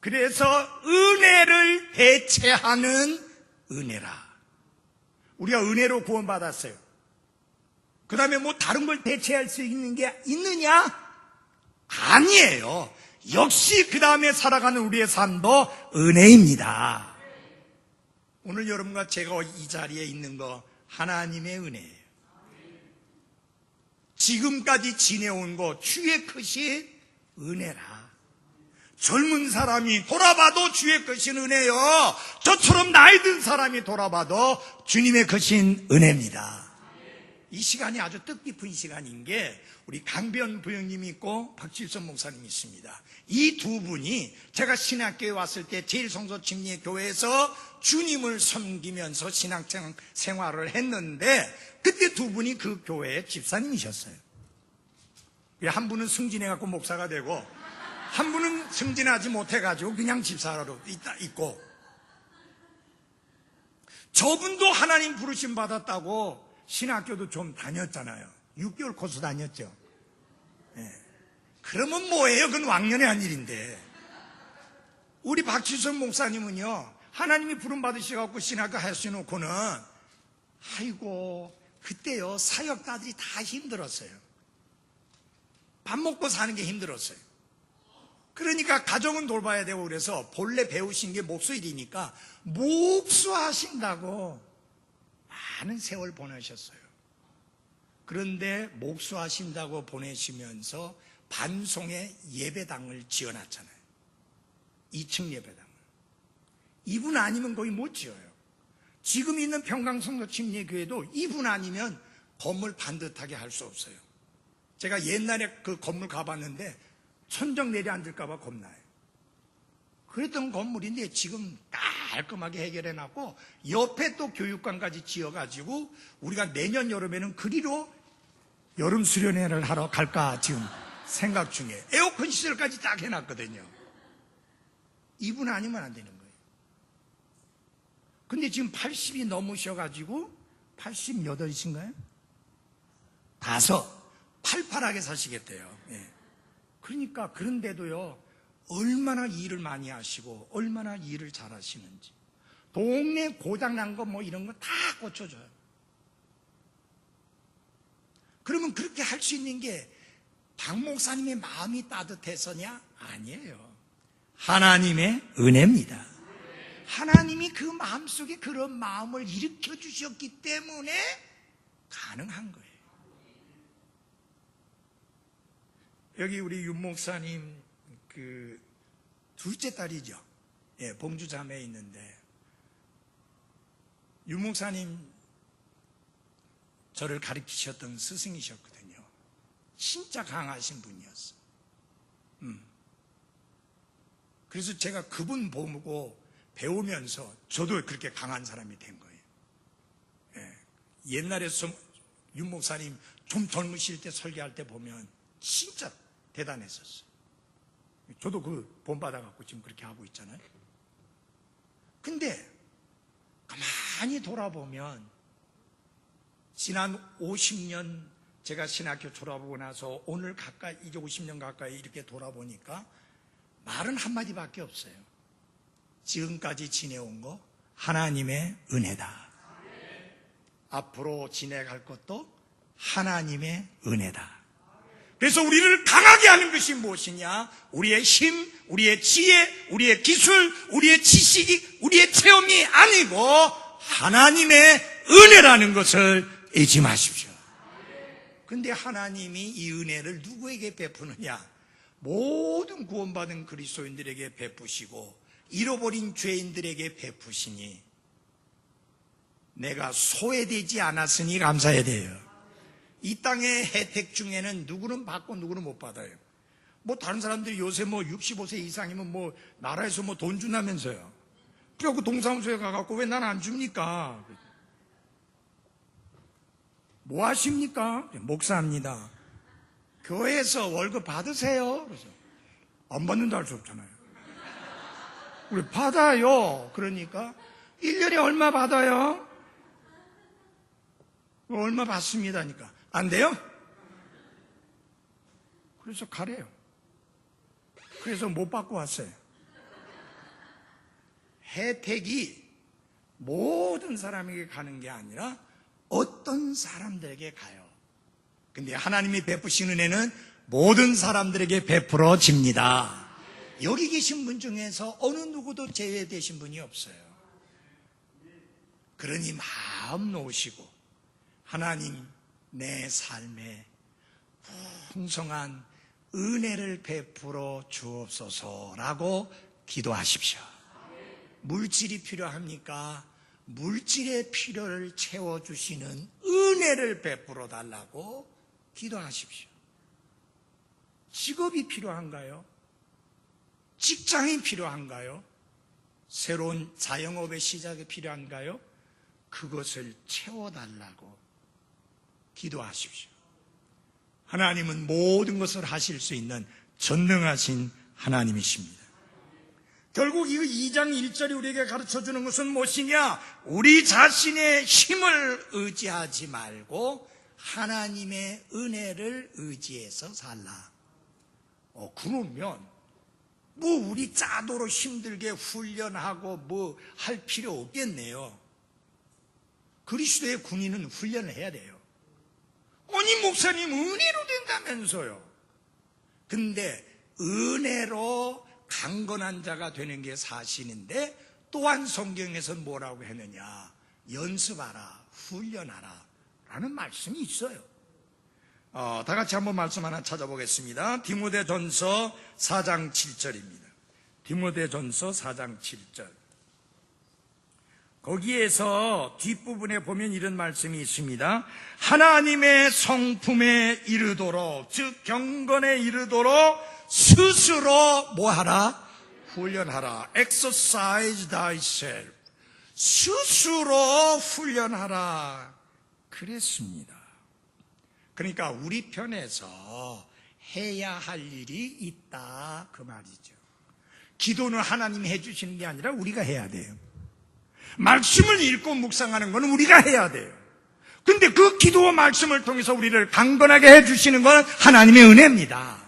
그래서 은혜를 대체하는 은혜라. 우리가 은혜로 구원받았어요. 그 다음에 뭐 다른 걸 대체할 수 있는 게 있느냐? 아니에요. 역시 그 다음에 살아가는 우리의 삶도 은혜입니다. 오늘 여러분과 제가 이 자리에 있는 거 하나님의 은혜예요. 지금까지 지내온 거 주의 크신 은혜라. 젊은 사람이 돌아봐도 주의 크신 은혜요. 저처럼 나이 든 사람이 돌아봐도 주님의 크신 은혜입니다. 이 시간이 아주 뜻깊은 시간인 게 우리 강변 부형님이 있고 박질선 목사님이 있습니다. 이 두 분이 제가 신학교에 왔을 때 제일성소 침례교회에서 주님을 섬기면서 신학생활을 했는데 그때 두 분이 그 교회의 집사님이셨어요. 한 분은 승진해갖고 목사가 되고 한 분은 승진하지 못해가지고 그냥 집사로 있고, 저분도 하나님 부르심 받았다고 신학교도 좀 다녔잖아요. 6개월 코스 다녔죠. 네. 그러면 뭐예요? 그건 왕년에 한 일인데. 우리 박지선 목사님은요, 하나님이 부름 받으셔갖고 신학교 하셔놓고는 아이고 그때요 사역자들이 다 힘들었어요. 밥 먹고 사는 게 힘들었어요. 그러니까 가정은 돌봐야 되고 그래서 본래 배우신 게 목수일이니까 목수하신다고 많은 세월 보내셨어요. 그런데 목수하신다고 보내시면서 반송에 예배당을 지어놨잖아요. 2층 예배당을. 이분 아니면 거의 못 지어요. 지금 있는 평강성도 침례교회도 이분 아니면 건물 반듯하게 할 수 없어요. 제가 옛날에 그 건물 가봤는데 천정 내려앉을까 봐 겁나요. 그랬던 건물인데 지금 깔끔하게 해결해놨고 옆에 또 교육관까지 지어가지고 우리가 내년 여름에는 그리로 여름 수련회를 하러 갈까 지금 생각 중에 에어컨 시설까지 딱 해놨거든요. 이분 아니면 안 되는 거예요. 근데 지금 80이 넘으셔가지고 88이신가요? 5, 팔팔하게 사시겠대요. 예. 그러니까 그런데도요 얼마나 일을 많이 하시고 얼마나 일을 잘하시는지 동네 고장난 거 뭐 이런 거 다 고쳐줘요. 그러면 그렇게 할 수 있는 게 박 목사님의 마음이 따뜻해서냐? 아니에요. 하나님의 은혜입니다. 하나님이 그 마음속에 그런 마음을 일으켜 주셨기 때문에 가능한 거예요. 여기 우리 윤 목사님 그 둘째 딸이죠. 예, 봉주 자매에 있는데 윤 목사님 저를 가르치셨던 스승이셨거든요. 진짜 강하신 분이었어요. 그래서 제가 그분 보고 배우면서 저도 그렇게 강한 사람이 된 거예요. 예, 옛날에 윤 목사님 좀 젊으실 때 설교할 때 보면 진짜 대단했었어요. 저도 그 본받아갖고 지금 그렇게 하고 있잖아요. 근데 가만히 돌아보면 지난 50년 제가 신학교 졸업하고 나서 오늘 가까이 이제 50년 가까이 이렇게 돌아보니까 말은 한마디밖에 없어요. 지금까지 지내온 거 하나님의 은혜다. 앞으로 지내갈 것도 하나님의 은혜다. 그래서 우리를 강하게 하는 것이 무엇이냐? 우리의 힘, 우리의 지혜, 우리의 기술, 우리의 지식이, 우리의 체험이 아니고 하나님의 은혜라는 것을 잊지 마십시오. 근데 하나님이 이 은혜를 누구에게 베푸느냐? 모든 구원받은 그리스도인들에게 베푸시고 잃어버린 죄인들에게 베푸시니 내가 소외되지 않았으니 감사해야 돼요. 이 땅의 혜택 중에는 누구는 받고 누구는 못 받아요. 뭐 다른 사람들이 요새 뭐 65세 이상이면 뭐 나라에서 뭐 돈 준다면서요. 그래갖고 동사무소에 가갖고 왜 난 안 줍니까? 뭐 하십니까? 목사입니다. 교회에서 월급 받으세요. 그래서 안 받는다 할 수 없잖아요. 우리 받아요. 그러니까 1년에 얼마 받아요? 얼마 받습니다니까. 안 돼요? 그래서 가래요. 그래서 못 받고 왔어요. 혜택이 모든 사람에게 가는 게 아니라 어떤 사람들에게 가요. 근데 하나님이 베푸신 은혜는 모든 사람들에게 베풀어집니다. 여기 계신 분 중에서 어느 누구도 제외되신 분이 없어요. 그러니 마음 놓으시고 하나님 내 삶에 풍성한 은혜를 베풀어 주옵소서라고 기도하십시오. 물질이 필요합니까? 물질의 필요를 채워주시는 은혜를 베풀어 달라고 기도하십시오. 직업이 필요한가요? 직장이 필요한가요? 새로운 자영업의 시작이 필요한가요? 그것을 채워달라고 기도하십시오. 하나님은 모든 것을 하실 수 있는 전능하신 하나님이십니다. 결국 이 2장 1절이 우리에게 가르쳐주는 것은 무엇이냐? 우리 자신의 힘을 의지하지 말고 하나님의 은혜를 의지해서 살라. 그러면 뭐 우리 짜도록 힘들게 훈련하고 뭐 할 필요 없겠네요. 그리스도의 군인은 훈련을 해야 돼요. 아니 목사님 은혜로 된다면서요. 근데 은혜로 강건한 자가 되는 게 사실인데 또한 성경에서는 뭐라고 했느냐? 연습하라, 훈련하라 라는 말씀이 있어요. 다 같이 한번 말씀 하나 찾아보겠습니다. 디모데전서 4장 7절입니다. 디모데전서 4장 7절. 거기에서 뒷부분에 보면 이런 말씀이 있습니다. 하나님의 성품에 이르도록, 즉 경건에 이르도록 스스로 뭐하라? 훈련하라. Exercise thyself. 스스로 훈련하라. 그랬습니다. 그러니까 우리 편에서 해야 할 일이 있다 그 말이죠. 기도는 하나님이 해주시는 게 아니라 우리가 해야 돼요. 말씀을 읽고 묵상하는 건 우리가 해야 돼요. 근데 그 기도와 말씀을 통해서 우리를 강건하게 해주시는 건 하나님의 은혜입니다.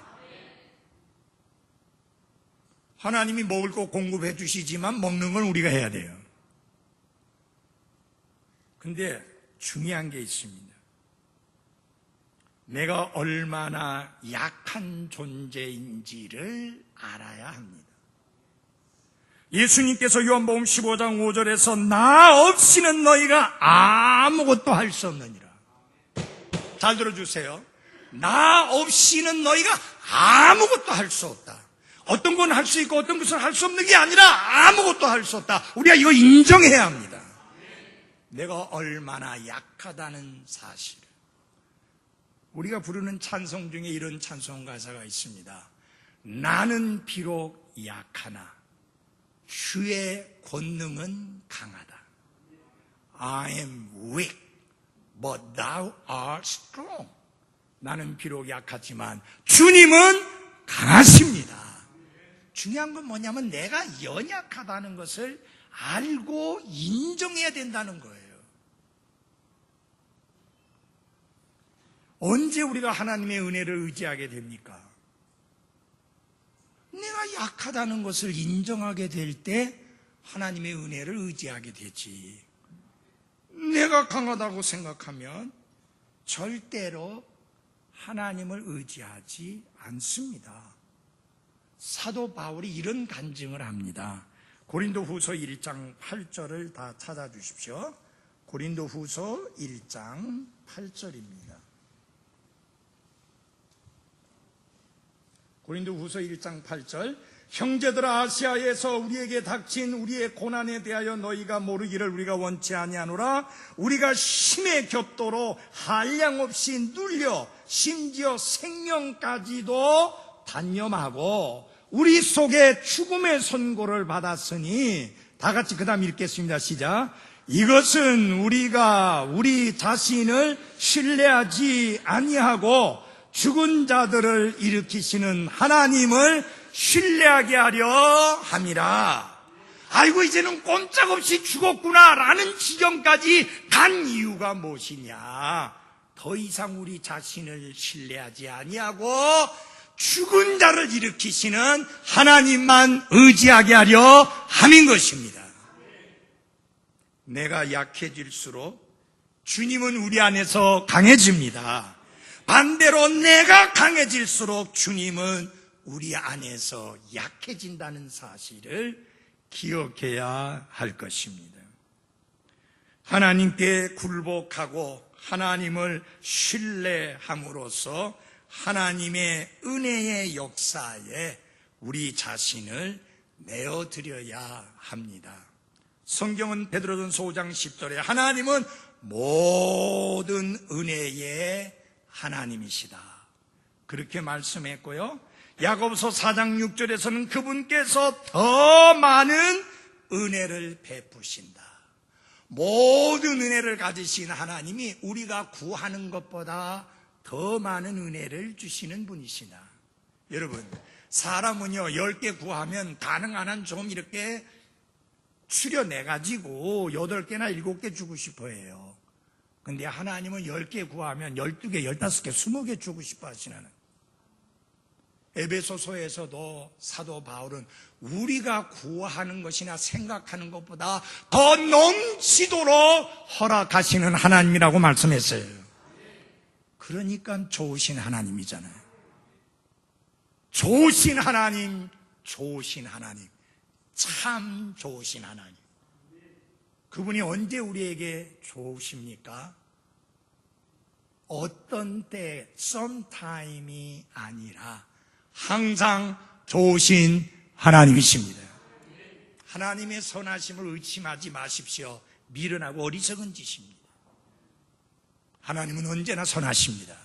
하나님이 먹을 거 공급해 주시지만 먹는 건 우리가 해야 돼요. 근데 중요한 게 있습니다. 내가 얼마나 약한 존재인지를 알아야 합니다. 예수님께서 요한복음 15장 5절에서 나 없이는 너희가 아무것도 할 수 없느니라. 잘 들어주세요. 나 없이는 너희가 아무것도 할 수 없다. 어떤 건 할 수 있고 어떤 것은 할 수 없는 게 아니라 아무것도 할 수 없다. 우리가 이거 인정해야 합니다. 내가 얼마나 약하다는 사실. 우리가 부르는 찬송 중에 이런 찬송 가사가 있습니다. 나는 비록 약하나 주의 권능은 강하다. I am weak, but thou art strong. 나는 비록 약하지만 주님은 강하십니다. 중요한 건 뭐냐면 내가 연약하다는 것을 알고 인정해야 된다는 거예요. 언제 우리가 하나님의 은혜를 의지하게 됩니까? 내가 약하다는 것을 인정하게 될 때 하나님의 은혜를 의지하게 되지. 내가 강하다고 생각하면 절대로 하나님을 의지하지 않습니다. 사도 바울이 이런 간증을 합니다. 고린도후서 1장 8절을 다 찾아주십시오. 고린도후서 1장 8절입니다. 고린도후서 1장 8절, 형제들아, 아시아에서 우리에게 닥친 우리의 고난에 대하여 너희가 모르기를 우리가 원치 아니하노라. 우리가 심히 겹도록 한량없이 눌려 심지어 생명까지도 단념하고 우리 속에 죽음의 선고를 받았으니, 다 같이 그 다음 읽겠습니다. 시작. 이것은 우리가 우리 자신을 신뢰하지 아니하고 죽은 자들을 일으키시는 하나님을 신뢰하게 하려 함이라. 아이고, 이제는 꼼짝없이 죽었구나라는 지경까지 간 이유가 무엇이냐? 더 이상 우리 자신을 신뢰하지 아니하고 죽은 자를 일으키시는 하나님만 의지하게 하려 함인 것입니다. 내가 약해질수록 주님은 우리 안에서 강해집니다. 반대로 내가 강해질수록 주님은 우리 안에서 약해진다는 사실을 기억해야 할 것입니다. 하나님께 굴복하고 하나님을 신뢰함으로써 하나님의 은혜의 역사에 우리 자신을 내어드려야 합니다. 성경은 베드로전서 5장 10절에 하나님은 모든 은혜의 하나님이시다, 그렇게 말씀했고요. 야고보서 4장 6절에서는 그분께서 더 많은 은혜를 베푸신다. 모든 은혜를 가지신 하나님이 우리가 구하는 것보다 더 많은 은혜를 주시는 분이시다. 여러분, 사람은요 10개 구하면 가능한 한 좀 이렇게 추려내가지고 8개나 7개 주고 싶어 해요. 근데 하나님은 10개 구하면 12개, 15개, 20개 주고 싶어 하시는. 에베소서에서도 사도 바울은 우리가 구하는 것이나 생각하는 것보다 더 넘치도록 허락하시는 하나님이라고 말씀했어요. 그러니까 좋으신 하나님이잖아요. 좋으신 하나님, 좋으신 하나님, 참 좋으신 하나님. 그분이 언제 우리에게 좋으십니까? 어떤 때, sometime이 아니라 항상 좋으신 하나님이십니다. 하나님의 선하심을 의심하지 마십시오. 미련하고 어리석은 짓입니다. 하나님은 언제나 선하십니다.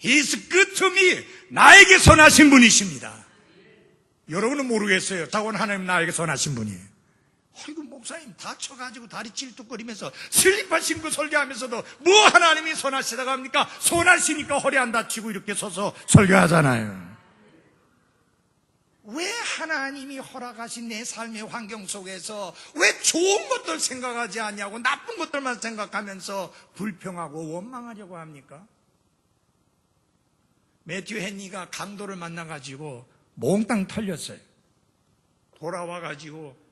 He is good to me. 나에게 선하신 분이십니다. 여러분은 모르겠어요. 다원 하나님 나에게 선하신 분이에요. 아이고, 목사님 다쳐가지고 다리 찔뚝거리면서 슬리퍼 신고 설교하면서도 뭐 하나님이 선하시다고 합니까? 선하시니까 허리 안 다치고 이렇게 서서 설교하잖아요. 왜 하나님이 허락하신 내 삶의 환경 속에서 왜 좋은 것들 생각하지 않냐고 나쁜 것들만 생각하면서 불평하고 원망하려고 합니까? 매튜 헨리가 강도를 만나가지고 몽땅 털렸어요. 돌아와가지고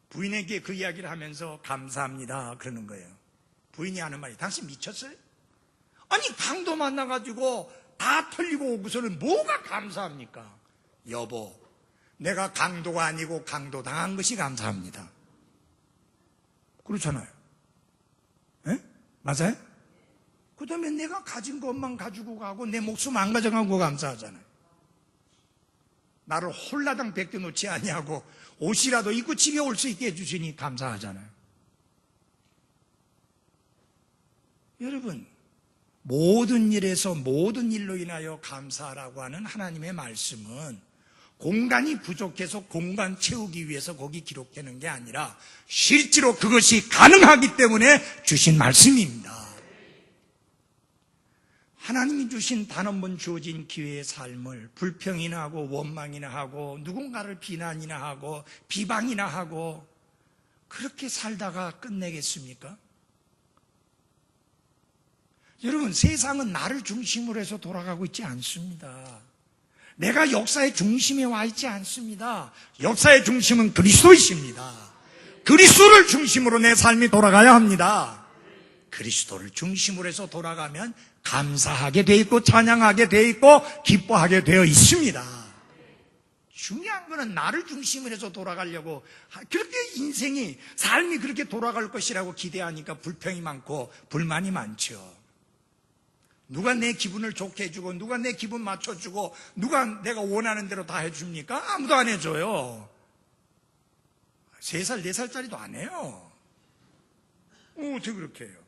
부인에게 그 이야기를 하면서 감사합니다 그러는 거예요. 부인이 하는 말이, 당신 미쳤어요? 아니, 강도 만나가지고 다 털리고 오고서는 뭐가 감사합니까? 여보, 내가 강도가 아니고 강도 당한 것이 감사합니다. 그렇잖아요. 에? 맞아요? 그 다음에 내가 가진 것만 가지고 가고 내 목숨 안 가져간 거 감사하잖아요. 나를 홀라당 벗겨놓지 아니하고 옷이라도 입고 집에 올 수 있게 해주시니 감사하잖아요. 여러분, 모든 일에서 모든 일로 인하여 감사하라고 하는 하나님의 말씀은 공간이 부족해서 공간 채우기 위해서 거기 기록되는 게 아니라 실제로 그것이 가능하기 때문에 주신 말씀입니다. 하나님이 주신 단 한 번 주어진 기회의 삶을 불평이나 하고 원망이나 하고 누군가를 비난이나 하고 비방이나 하고 그렇게 살다가 끝내겠습니까? 여러분, 세상은 나를 중심으로 해서 돌아가고 있지 않습니다. 내가 역사의 중심에 와 있지 않습니다. 역사의 중심은 그리스도이십니다. 그리스도를 중심으로 내 삶이 돌아가야 합니다. 그리스도를 중심으로 해서 돌아가면 감사하게 돼 있고 찬양하게 돼 있고 기뻐하게 되어 있습니다. 중요한 거는 나를 중심으로 해서 돌아가려고 그렇게 인생이 삶이 그렇게 돌아갈 것이라고 기대하니까 불평이 많고 불만이 많죠. 누가 내 기분을 좋게 해주고 누가 내 기분 맞춰주고 누가 내가 원하는 대로 다 해줍니까? 아무도 안 해줘요. 3살, 4살짜리도 안 해요. 어떻게 그렇게 해요?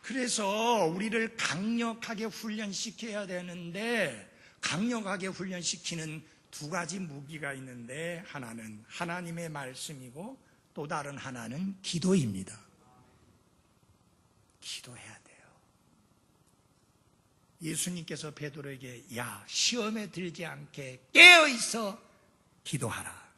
그래서 우리를 강력하게 훈련시켜야 되는데 강력하게 훈련시키는 2가지 무기가 있는데 하나는 하나님의 말씀이고 또 다른 하나는 기도입니다. 기도해야 돼요. 예수님께서 베드로에게 야, 시험에 들지 않게 깨어있어 기도하라.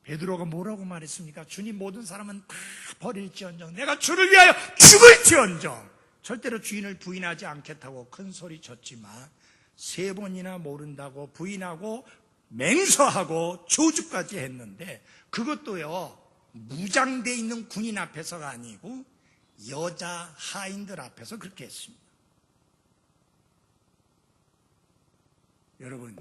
베드로가 뭐라고 말했습니까? 주님, 모든 사람은 다 버릴지언정 내가 주를 위하여 죽을지언정 절대로 주인을 부인하지 않겠다고 큰 소리 쳤지만 3번이나 모른다고 부인하고 맹서하고 저주까지 했는데 그것도요 무장되어 있는 군인 앞에서가 아니고 여자 하인들 앞에서 그렇게 했습니다. 여러분,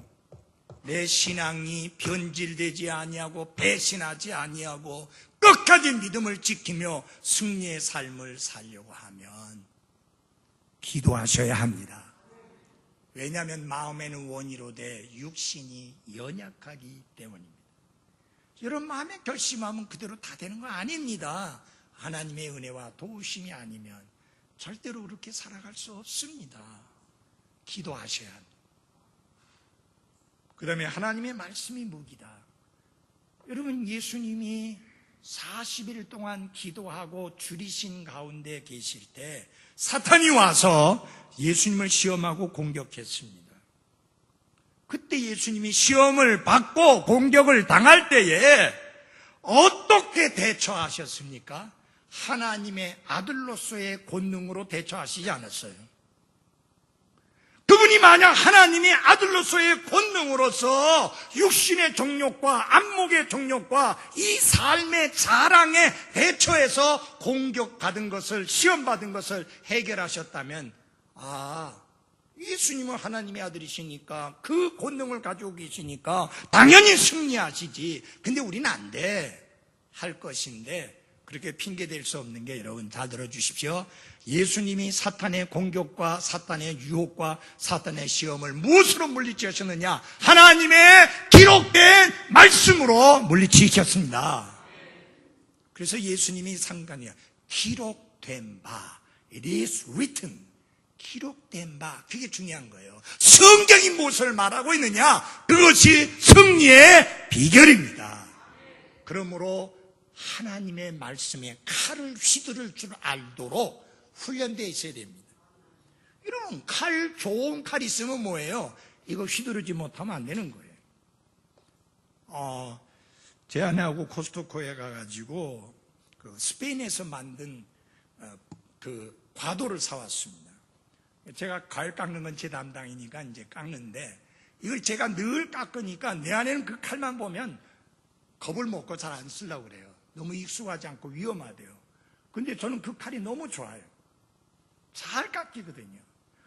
내 신앙이 변질되지 아니하고 배신하지 아니하고 끝까지 믿음을 지키며 승리의 삶을 살려고 하면 기도하셔야 합니다. 왜냐하면 마음에는 원이로되 육신이 연약하기 때문입니다. 여러분, 마음에 결심하면 그대로 다 되는 거 아닙니다. 하나님의 은혜와 도우심이 아니면 절대로 그렇게 살아갈 수 없습니다. 기도하셔야 합니다. 그 다음에 하나님의 말씀이 무기다. 여러분, 예수님이 40일 동안 기도하고 줄이신 가운데 계실 때 사탄이 와서 예수님을 시험하고 공격했습니다. 그때 예수님이 시험을 받고 공격을 당할 때에 어떻게 대처하셨습니까? 하나님의 아들로서의 권능으로 대처하시지 않았어요. 그분이 만약 하나님의 아들로서의 권능으로서 육신의 정욕과 안목의 정욕과 이 삶의 자랑에 대처해서 공격받은 것을, 시험받은 것을 해결하셨다면 예수님은 하나님의 아들이시니까 그 권능을 가지고 계시니까 당연히 승리하시지. 근데 우리는 안 돼. 할 것인데 그렇게 핑계댈 수 없는 게, 여러분 잘 들어주십시오. 예수님이 사탄의 공격과 사탄의 유혹과 사탄의 시험을 무엇으로 물리치셨느냐? 하나님의 기록된 말씀으로 물리치셨습니다. 그래서 예수님이 상관이야. 기록된 바, it is written. 기록된 바, 그게 중요한 거예요. 성경이 무엇을 말하고 있느냐? 그것이 승리의 비결입니다. 그러므로 하나님의 말씀에 칼을 휘두를 줄 알도록 훈련되어 있어야 됩니다. 여러분, 좋은 칼 있으면 뭐예요? 이거 휘두르지 못하면 안 되는 거예요. 제 아내하고 코스트코에 가가지고 그 스페인에서 만든 그 과도를 사왔습니다. 제가 과일 깎는 건 제 담당이니까 이제 깎는데, 이걸 제가 늘 깎으니까 내 아내는 그 칼만 보면 겁을 먹고 잘 안 쓰려고 그래요. 너무 익숙하지 않고 위험하대요. 근데 저는 그 칼이 너무 좋아요. 잘 깎이거든요.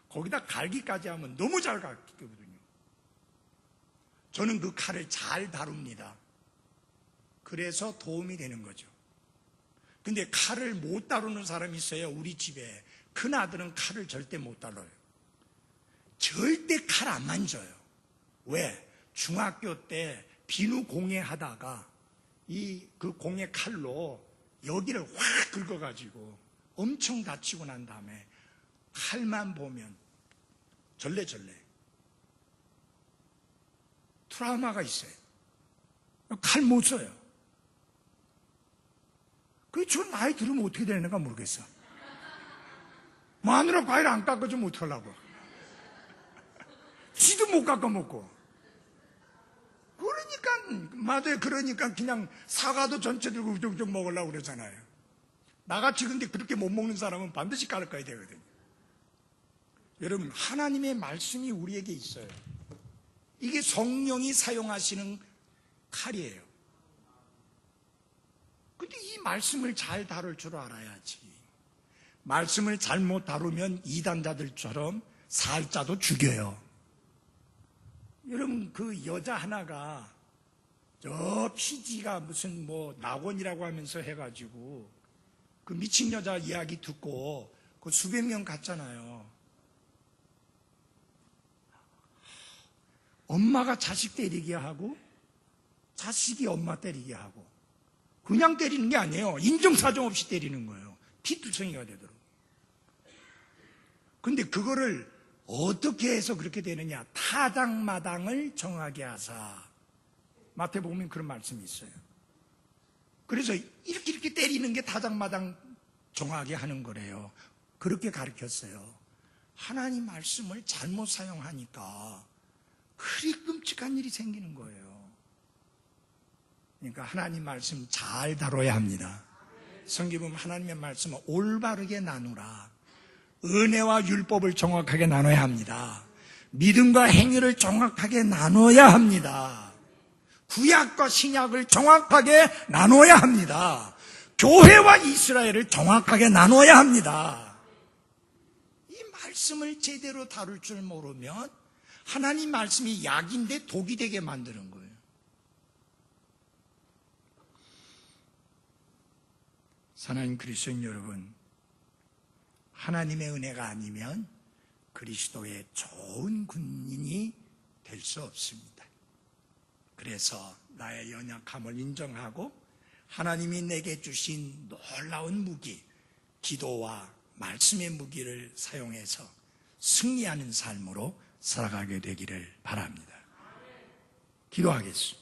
거기다 갈기까지 하면 너무 잘 깎이거든요. 저는 그 칼을 잘 다룹니다. 그래서 도움이 되는 거죠. 근데 칼을 못 다루는 사람이 있어요. 우리 집에 큰아들은 칼을 절대 못 다뤄요. 절대 칼 안 만져요. 왜? 중학교 때 비누 공예 하다가 그 공예 칼로 여기를 확 긁어가지고 엄청 다치고 난 다음에 칼만 보면 절레절레 트라우마가 있어요. 칼 못 써요. 그게 저 나이 들으면 어떻게 되는가 모르겠어. 마누라 과일 안 깎아주면 어떡하려고. 지도 못 깎아 먹고. 그러니까, 맞아요. 그러니까 그냥 사과도 전체 들고 우뚝우뚝 먹으려고 그러잖아요. 나같이 근데 그렇게 못 먹는 사람은 반드시 깎아야 되거든요. 여러분, 하나님의 말씀이 우리에게 있어요. 이게 성령이 사용하시는 칼이에요. 근데 이 말씀을 잘 다룰 줄 알아야지. 말씀을 잘못 다루면 이단자들처럼 살자도 죽여요. 여러분, 그 여자 하나가 저 PD가 무슨 뭐 낙원이라고 하면서 해가지고 그 미친 여자 이야기 듣고 그 수백 명 갔잖아요. 엄마가 자식 때리게 하고 자식이 엄마 때리게 하고 그냥 때리는 게 아니에요. 인정사정 없이 때리는 거예요. 피투성이가 되도록. 근데 그거를 어떻게 해서 그렇게 되느냐. 타당마당을 정하게 하사. 마태복음에 그런 말씀이 있어요. 그래서 이렇게 때리는 게 타당마당 정하게 하는 거래요. 그렇게 가르쳤어요. 하나님 말씀을 잘못 사용하니까 그리 끔찍한 일이 생기는 거예요. 그러니까 하나님 말씀 잘 다뤄야 합니다. 성경은 하나님의 말씀을 올바르게 나누라. 은혜와 율법을 정확하게 나눠야 합니다. 믿음과 행위를 정확하게 나눠야 합니다. 구약과 신약을 정확하게 나눠야 합니다. 교회와 이스라엘을 정확하게 나눠야 합니다. 이 말씀을 제대로 다룰 줄 모르면 하나님 말씀이 약인데 독이 되게 만드는 거예요. 사랑하는 그리스도인 여러분, 하나님의 은혜가 아니면 그리스도의 좋은 군인이 될 수 없습니다. 그래서 나의 연약함을 인정하고 하나님이 내게 주신 놀라운 무기, 기도와 말씀의 무기를 사용해서 승리하는 삶으로 살아가게 되기를 바랍니다. 기도하겠습니다.